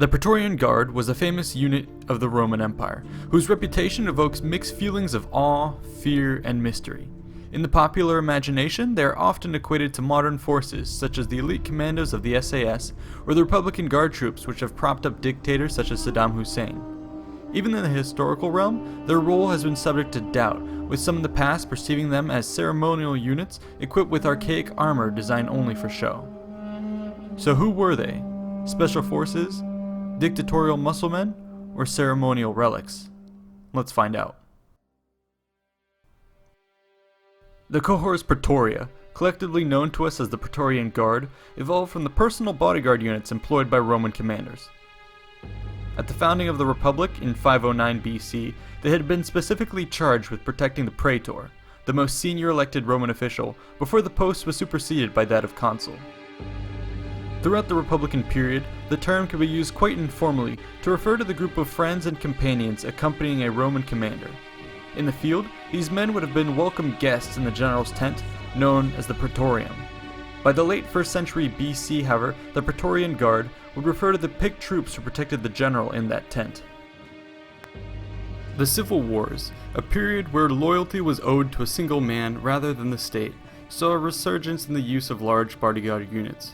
The Praetorian Guard was a famous unit of the Roman Empire, whose reputation evokes mixed feelings of awe, fear, and mystery. In the popular imagination, they are often equated to modern forces such as the elite commandos of the SAS or the Republican Guard troops which have propped up dictators such as Saddam Hussein. Even in the historical realm, their role has been subject to doubt, with some in the past perceiving them as ceremonial units equipped with archaic armor designed only for show. So who were they? Special forces? Dictatorial musclemen? Or ceremonial relics? Let's find out. The cohorts Praetoria, collectively known to us as the Praetorian Guard, evolved from the personal bodyguard units employed by Roman commanders. At the founding of the Republic in 509 BC, they had been specifically charged with protecting the Praetor, the most senior elected Roman official, before the post was superseded by that of consul. Throughout the Republican period, the term could be used quite informally to refer to the group of friends and companions accompanying a Roman commander. In the field, these men would have been welcome guests in the general's tent, known as the Praetorium. By the late 1st century BC, however, the Praetorian Guard would refer to the picked troops who protected the general in that tent. The Civil Wars, a period where loyalty was owed to a single man rather than the state, saw a resurgence in the use of large bodyguard units.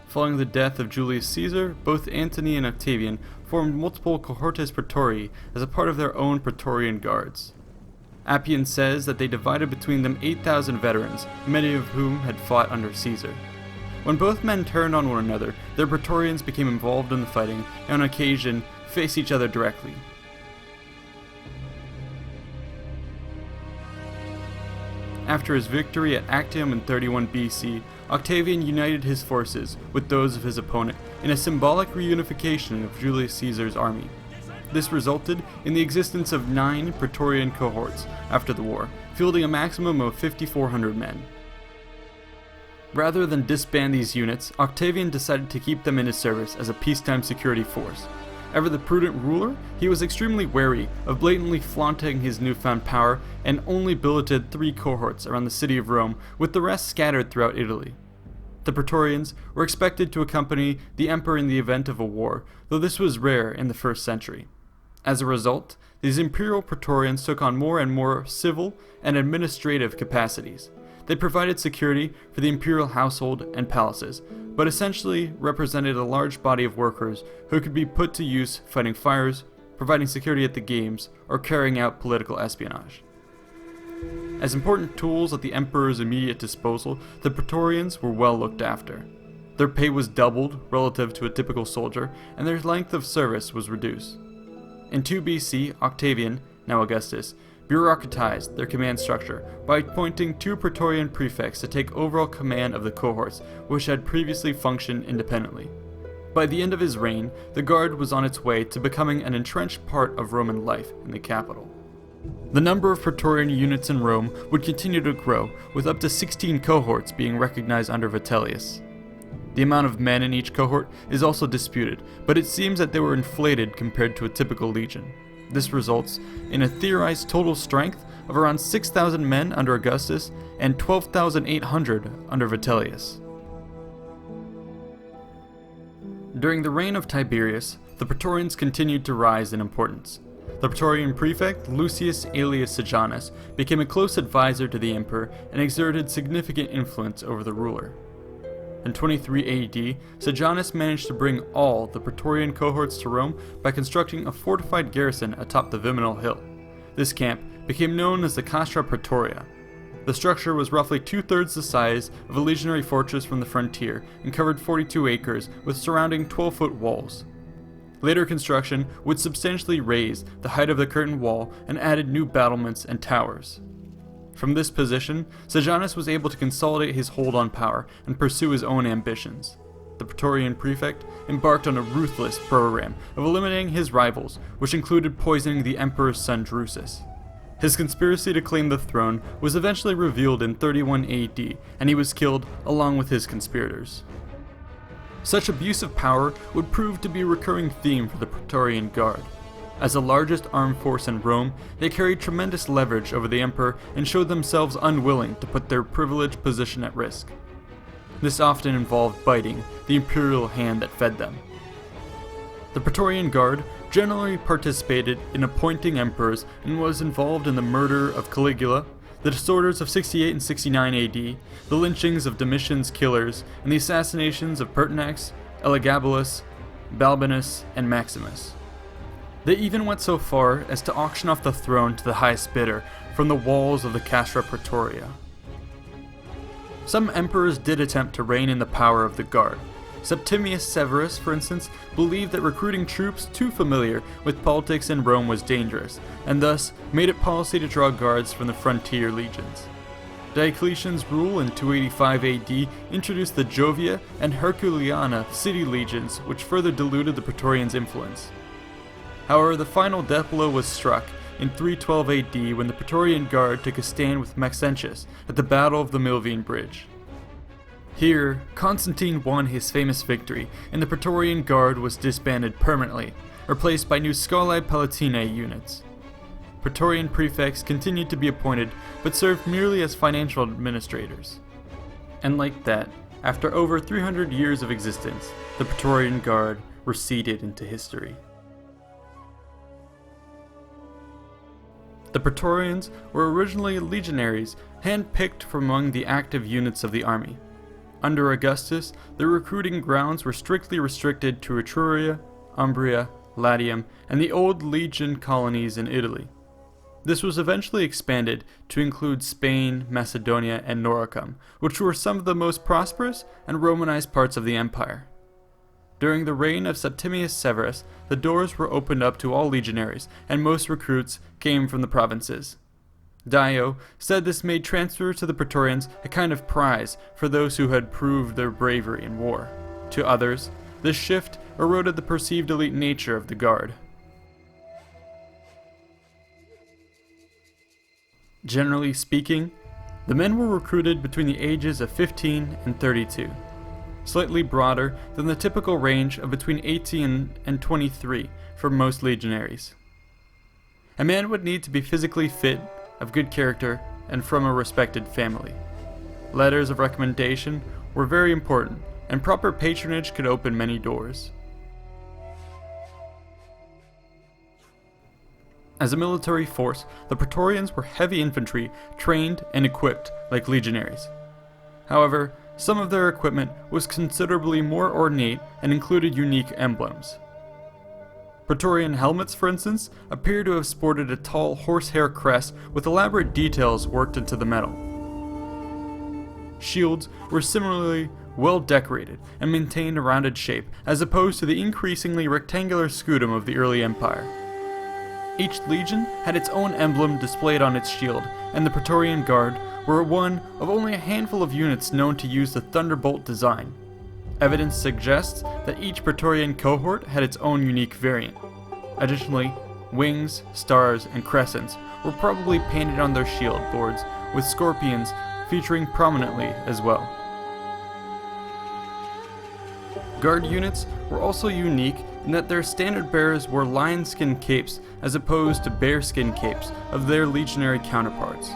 Following the death of Julius Caesar, both Antony and Octavian formed multiple cohortes praetorii as a part of their own Praetorian Guards. Appian says that they divided between them 8,000 veterans, many of whom had fought under Caesar. When both men turned on one another, their Praetorians became involved in the fighting and on occasion faced each other directly. After his victory at Actium in 31 BC, Octavian united his forces with those of his opponent in a symbolic reunification of Julius Caesar's army. This resulted in the existence of 9 Praetorian cohorts after the war, fielding a maximum of 5,400 men. Rather than disband these units, Octavian decided to keep them in his service as a peacetime security force. Ever the prudent ruler, he was extremely wary of blatantly flaunting his newfound power and only billeted 3 cohorts around the city of Rome, with the rest scattered throughout Italy. The Praetorians were expected to accompany the emperor in the event of a war, though this was rare in the 1st century. As a result, these Imperial Praetorians took on more and more civil and administrative capacities. They provided security for the imperial household and palaces, but essentially represented a large body of workers who could be put to use fighting fires, providing security at the games, or carrying out political espionage. As important tools at the emperor's immediate disposal, the Praetorians were well looked after. Their pay was doubled relative to a typical soldier, and their length of service was reduced. In 2 BC, Octavian, now Augustus, bureaucratized their command structure by appointing 2 Praetorian prefects to take overall command of the cohorts, which had previously functioned independently. By the end of his reign, the Guard was on its way to becoming an entrenched part of Roman life in the capital. The number of Praetorian units in Rome would continue to grow, with up to 16 cohorts being recognized under VITELLIUS. The amount of men in each cohort is also disputed, but it seems that they were inflated compared to a typical legion. This results in a theorized total strength of around 6,000 men under Augustus and 12,800 under VITELLIUS. During the reign of Tiberius, the Praetorians continued to rise in importance. The Praetorian prefect, Lucius Aelius Sejanus, became a close advisor to the emperor and exerted significant influence over the ruler. In 23 AD, Sejanus managed to bring all the Praetorian cohorts to Rome by constructing a fortified garrison atop the Viminal Hill. This camp became known as the Castra Praetoria. The structure was roughly 2/3 the size of a legionary fortress from the frontier and covered 42 acres with surrounding 12-foot walls. Later construction would substantially raise the height of the curtain wall and added new battlements and towers. From this position, Sejanus was able to consolidate his hold on power and pursue his own ambitions. The Praetorian prefect embarked on a ruthless program of eliminating his rivals, which included poisoning the emperor's son Drusus. His conspiracy to claim the throne was eventually revealed in 31 AD, and he was killed along with his conspirators. Such abuse of power would prove to be a recurring theme for the Praetorian Guard. As the largest armed force in Rome, they carried tremendous leverage over the emperor and showed themselves unwilling to put their privileged position at risk. This often involved biting the imperial hand that fed them. The Praetorian Guard generally participated in appointing emperors and was involved in the murder of Caligula, the disorders of 68 and 69 AD, the lynchings of Domitian's killers, and the assassinations of Pertinax, Elagabalus, Balbinus, and Maximus. They even went so far as to auction off the throne to the highest bidder from the walls of the CASTRA Praetoria. Some emperors did attempt to rein in the power of the Guard. Septimius Severus, for instance, believed that recruiting troops too familiar with politics in Rome was dangerous, and thus made it policy to draw guards from the frontier legions. Diocletian's rule in 285 AD introduced the Jovia and Herculeana city legions, which further diluted the Praetorians' influence. However, the final death blow was struck in 312 AD when the Praetorian Guard took a stand with Maxentius at the Battle of the Milvian Bridge. Here, Constantine won his famous victory, and the Praetorian Guard was disbanded permanently, replaced by new Scholae Palatinae units. Praetorian prefects continued to be appointed, but served merely as financial administrators. And like that, after over 300 years of existence, the Praetorian Guard receded into history. The Praetorians were originally legionaries, hand-picked from among the active units of the army. Under Augustus, the recruiting grounds were strictly restricted to Etruria, Umbria, Latium, and the old legion colonies in Italy. This was eventually expanded to include Spain, Macedonia, and Noricum, which were some of the most prosperous and Romanized parts of the empire. During the reign of Septimius Severus, the doors were opened up to all legionaries, and most recruits came from the provinces. Dio said this made transfer to the Praetorians a kind of prize for those who had proved their bravery in war. To others, this shift eroded the perceived elite nature of the Guard. Generally speaking, the men were recruited between the ages of 15 and 32, slightly broader than the typical range of between 18 and 23 for most legionaries. A man would need to be physically fit, of good character, and from a respected family. Letters of recommendation were very important, and proper patronage could open many doors. As a military force, the Praetorians were heavy infantry, trained and equipped like legionaries. However, some of their equipment was considerably more ornate and included unique emblems. Praetorian helmets, for instance, appear to have sported a tall horsehair crest with elaborate details worked into the metal. Shields were similarly well decorated and maintained a rounded shape, as opposed to the increasingly rectangular scutum of the early empire. Each legion had its own emblem displayed on its shield, and the Praetorian Guard were one of only a handful of units known to use the thunderbolt design. Evidence suggests that each Praetorian cohort had its own unique variant. Additionally, wings, stars, and crescents were probably painted on their shield boards, with scorpions featuring prominently as well. Guard units were also unique in that their standard bearers wore lion-skin capes as opposed to bearskin capes of their legionary counterparts.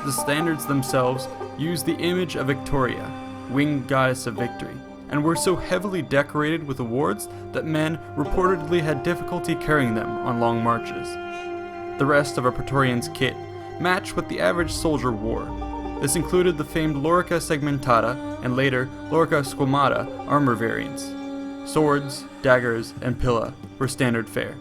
The standards themselves used the image of Victoria, winged goddess of victory, and were so heavily decorated with awards that men reportedly had difficulty carrying them on long marches. The rest of a Praetorian's kit matched what the average soldier wore. This included the famed Lorica segmentata and later Lorica squamata armor variants. Swords, daggers, and pilla were standard fare.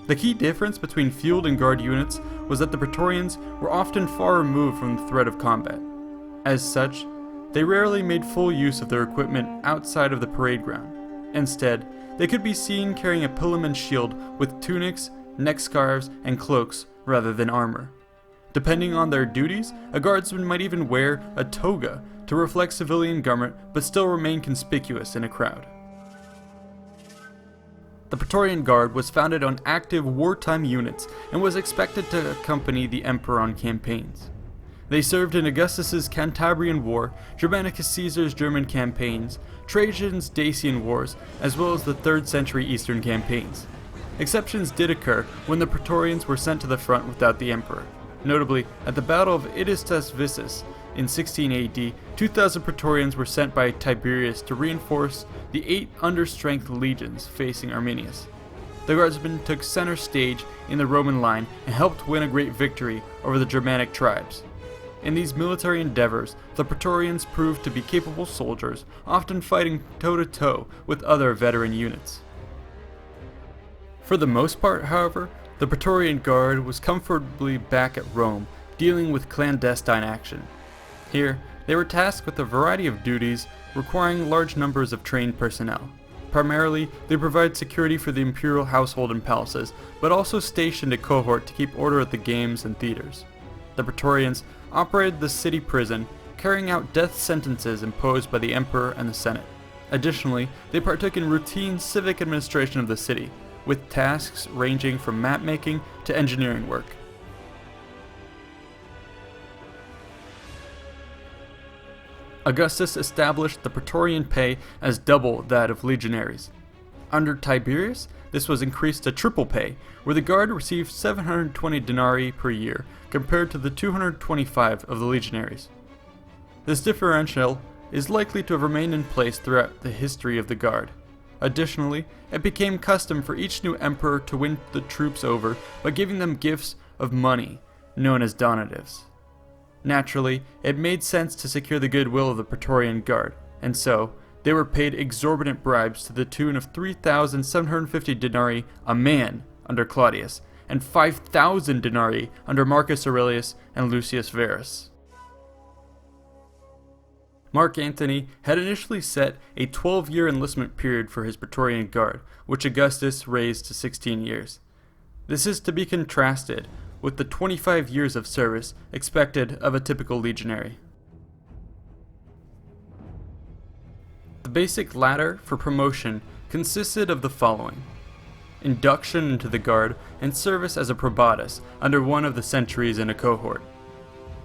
The key difference between field and guard units was that the Praetorians were often far removed from the threat of combat. As such, they rarely made full use of their equipment outside of the parade ground. Instead, they could be seen carrying a pilum and shield with tunics, neck scarves, and cloaks rather than armor. Depending on their duties, a guardsman might even wear a toga to reflect civilian garment but still remain conspicuous in a crowd. The Praetorian Guard was founded on active wartime units and was expected to accompany the emperor on campaigns. They served in Augustus's Cantabrian War, Germanicus Caesar's German campaigns, Trajan's Dacian Wars, as well as the 3rd century Eastern campaigns. Exceptions did occur when the Praetorians were sent to the front without the emperor, notably at the Battle of Idistus Vissus in 16 AD, 2,000 Praetorians were sent by Tiberius to reinforce the 8 understrength legions facing Arminius. The guardsmen took center stage in the Roman line and helped win a great victory over the Germanic tribes. In these military endeavors, the Praetorians proved to be capable soldiers, often fighting toe-to-toe with other veteran units. For the most part, however, the Praetorian Guard was comfortably back at Rome, dealing with clandestine action. Here, they were tasked with a variety of duties requiring large numbers of trained personnel. Primarily, they provide security for the Imperial household and palaces, but also stationed a cohort to keep order at the games and theaters. The Praetorians operated the city prison, carrying out death sentences imposed by the Emperor and the Senate. Additionally, they partook in routine civic administration of the city, with tasks ranging from map-making to engineering work. Augustus established the Praetorian pay as double that of legionaries. Under Tiberius, this was increased to triple pay, where the guard received 720 denarii per year compared to the 225 of the legionaries. This differential is likely to have remained in place throughout the history of the guard. Additionally, it became custom for each new emperor to win the troops over by giving them gifts of money, known as donatives. Naturally, it made sense to secure the goodwill of the Praetorian Guard, and so, they were paid exorbitant bribes to the tune of 3,750 denarii a man under Claudius, and 5,000 denarii under Marcus Aurelius and Lucius Verus. Mark Antony had initially set a 12-year enlistment period for his Praetorian Guard, which Augustus raised to 16 years. This is to be contrasted with the 25 years of service expected of a typical legionary. The basic ladder for promotion consisted of the following: induction into the guard and service as a probatus under one of the centuries in a cohort.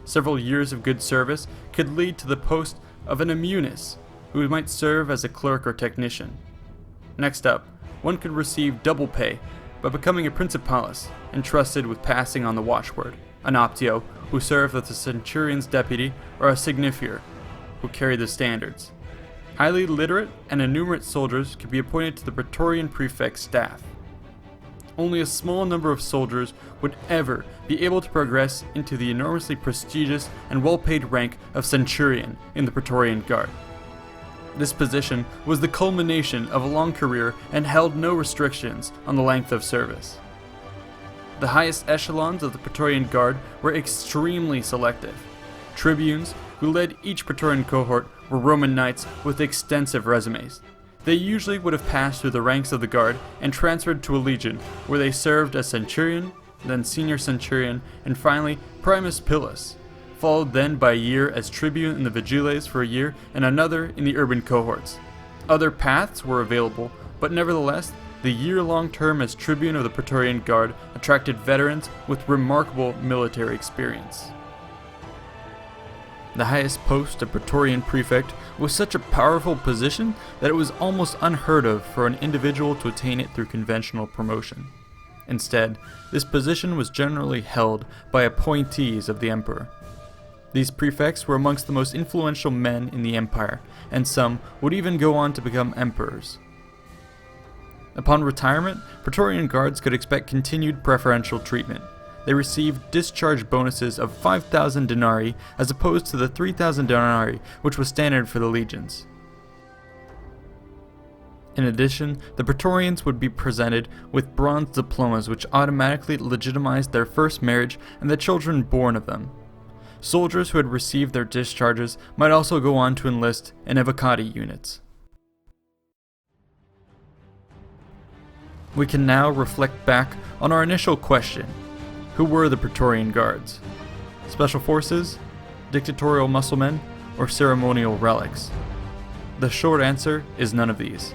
Several years of good service could lead to the post of an immunis, who might serve as a clerk or technician. Next up, one could receive double pay by becoming a principalis, entrusted with passing on the watchword, an optio, who served as a centurion's deputy, or a signifier, who carried the standards. Highly literate and innumerate soldiers could be appointed to the Praetorian prefect staff. Only a small number of soldiers would ever be able to progress into the enormously prestigious and well-paid rank of centurion in the Praetorian Guard. This position was the culmination of a long career and held no restrictions on the length of service. The highest echelons of the Praetorian Guard were extremely selective. Tribunes, who led each Praetorian cohort, were Roman knights with extensive resumes. They usually would have passed through the ranks of the guard and transferred to a legion, where they served as centurion, then senior centurion, and finally primus pilus, followed then by a year as tribune in the vigiles for a year and another in the urban cohorts. Other paths were available, but nevertheless, the year-long term as tribune of the Praetorian Guard attracted veterans with remarkable military experience. The highest post of Praetorian prefect was such a powerful position that it was almost unheard of for an individual to attain it through conventional promotion. Instead, this position was generally held by appointees of the emperor. These prefects were amongst the most influential men in the empire, and some would even go on to become emperors. Upon retirement, Praetorian guards could expect continued preferential treatment. They received discharge bonuses of 5,000 denarii as opposed to the 3,000 denarii which was standard for the legions. In addition, the Praetorians would be presented with bronze diplomas which automatically legitimized their first marriage and the children born of them. Soldiers who had received their discharges might also go on to enlist in evocati units. We can now reflect back on our initial question: who were the Praetorian Guards? Special forces, dictatorial musclemen, or ceremonial relics? The short answer is none of these.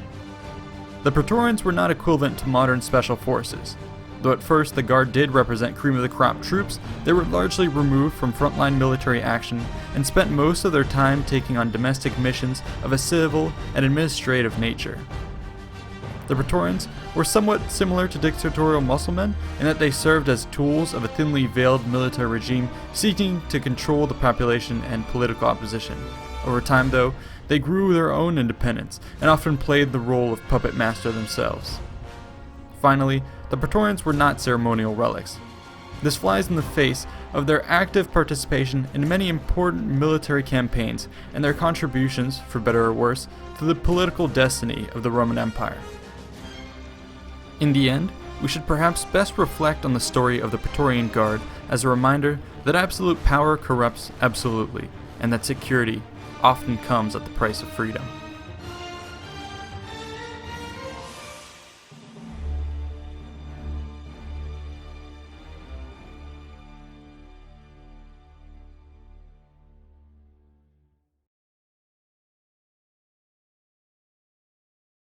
The Praetorians were not equivalent to modern special forces. Though at first the Guard did represent cream-of-the-crop troops, they were largely removed from frontline military action and spent most of their time taking on domestic missions of a civil and administrative nature. The Praetorians were somewhat similar to dictatorial musclemen in that they served as tools of a thinly veiled military regime seeking to control the population and political opposition. Over time, though, they grew their own independence and often played the role of puppet master themselves. Finally, the Praetorians were not ceremonial relics. This flies in the face of their active participation in many important military campaigns and their contributions, for better or worse, to the political destiny of the Roman Empire. In the end, we should perhaps best reflect on the story of the Praetorian Guard as a reminder that absolute power corrupts absolutely, and that security often comes at the price of freedom.